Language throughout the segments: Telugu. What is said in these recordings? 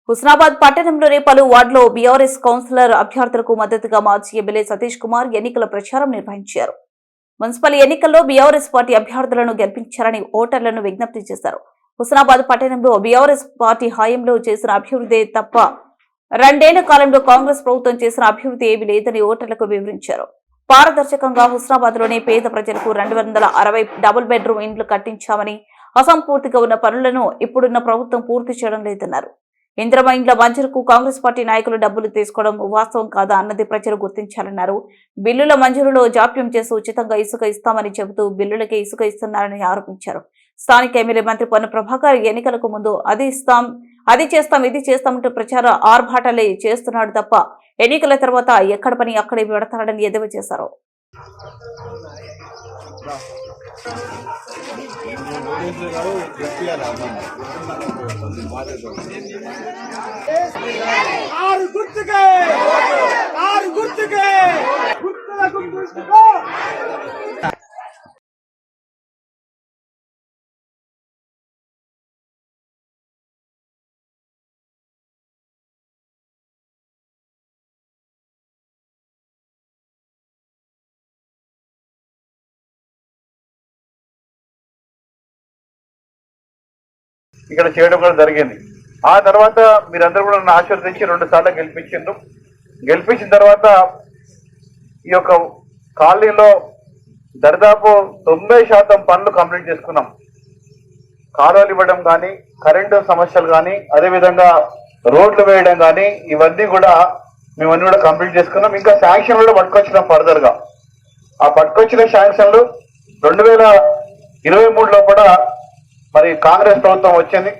హుస్నాబాద్ పట్టణంలోని పలు వార్డులో బీఆర్ఎస్ కౌన్సిలర్ అభ్యర్థులకు మద్దతుగా మాజీ ఎమ్మెల్యే సతీష్ కుమార్ ఎన్నికల ప్రచారం నిర్వహించారు. మున్సిపల్ ఎన్నికల్లో బీఆర్ఎస్ పార్టీ అభ్యర్థులను గెలిపించాలని ఓటర్లను విజ్ఞప్తి చేశారు. హుస్నాబాద్ పట్టణంలో బీఆర్ఎస్ పార్టీ హయాంలో చేసిన అభివృద్ధి తప్ప 2 ఏళ్ల కాలంలో కాంగ్రెస్ ప్రభుత్వం చేసిన అభివృద్ధి ఏమీ లేదని ఓటర్లకు వివరించారు. పారదర్శకంగా హుస్నాబాద్ లోని పేద ప్రజలకు 260 డబుల్ బెడ్రూమ్ ఇండ్లు కట్టించామని, అసంపూర్తిగా ఉన్న పనులను ఇప్పుడున్న ప్రభుత్వం పూర్తి చేయడం లేదన్నారు. ఇందిరమ్మ ఇండ్ల మంజూరుకు కాంగ్రెస్ పార్టీ నాయకులు డబ్బులు తీసుకోవడం వాస్తవం కాదా అన్నది ప్రజలు గుర్తించాలన్నారు. బిల్లుల మంజూరులో జాప్యం చేసి ఉచితంగా ఇసుక ఇస్తామని చెబుతూ బిల్లులకే ఇసుక ఇస్తున్నారని ఆరోపించారు. స్థానిక ఎమ్మెల్యే మంత్రి పొన్న ప్రభాకర్ ఎన్నికలకు ముందు అది ఇస్తాం, అది చేస్తాం, ఇది చేస్తామంటూ ప్రచార ఆర్భాటాలే చేస్తున్నాడు తప్ప ఎన్నికల తర్వాత ఎక్కడ పని అక్కడే పెడతాడని ఎద్దేవా చేశారు. ఇక్కడ చేయడం కూడా జరిగింది. ఆ తర్వాత మీరందరూ కూడా నన్ను ఆశీర్వదించి 2 సార్లు గెలిపించారు. గెలిపించిన తర్వాత ఈ యొక్క కాలనీలో దరిదాపు 90% పనులు కంప్లీట్ చేసుకున్నాం. కాలువలు ఇవ్వడం కానీ, కరెంటు సమస్యలు కానీ, అదేవిధంగా రోడ్లు వేయడం కానీ, ఇవన్నీ కూడా మేమన్నీ కూడా కంప్లీట్ చేసుకున్నాం. ఇంకా శాంక్షన్ కూడా పట్టుకొచ్చినాం ఫర్దర్గా. ఆ పట్టుకొచ్చిన శాంక్షన్లు 2023లో కూడా మరి కాంగ్రెస్ ప్రభుత్వం వచ్చింది.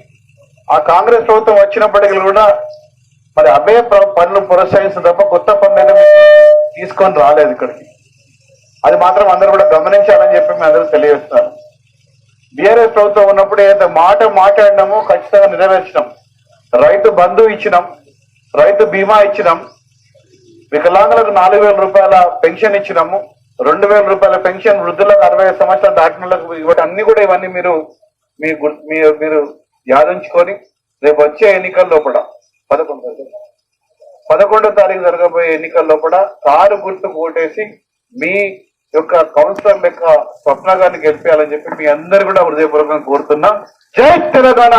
ఆ కాంగ్రెస్ ప్రభుత్వం వచ్చినప్పటికీ కూడా మరి అవే పనులు ప్రోత్సహించిన తప్ప కొత్త పనులు తీసుకొని రాలేదు ఇక్కడికి. అది మాత్రం అందరూ కూడా గమనించాలని చెప్పి మేము అందరూ తెలియజేస్తున్నాను. బీఆర్ఎస్ ప్రభుత్వం ఉన్నప్పుడు ఏదైతే మాట్లాడినామో ఖచ్చితంగా నెరవేర్చినాం. రైతు బంధు ఇచ్చినాం, రైతు బీమా ఇచ్చినాం, వికలాంగులకు 4,000 రూపాయల పెన్షన్ ఇచ్చినాము, 2,000 రూపాయల పెన్షన్ వృద్ధులకు 60 సంవత్సరాలు దాటినలకు ఇవ్వడం. అన్ని కూడా ఇవన్నీ మీరు యాదించుకొని రేపు వచ్చే ఎన్నికల లోపల 11వ తారీఖు జరగబోయే ఎన్నికల లోపల కారు గుర్తుకు ఓటేసి మీ యొక్క కౌన్సిలర్ లెక్క స్వప్న గారిని గెలిపేయాలని చెప్పి మీ అందరు కూడా హృదయపూర్వకంగా కోరుతున్నా. జై తెలంగాణ.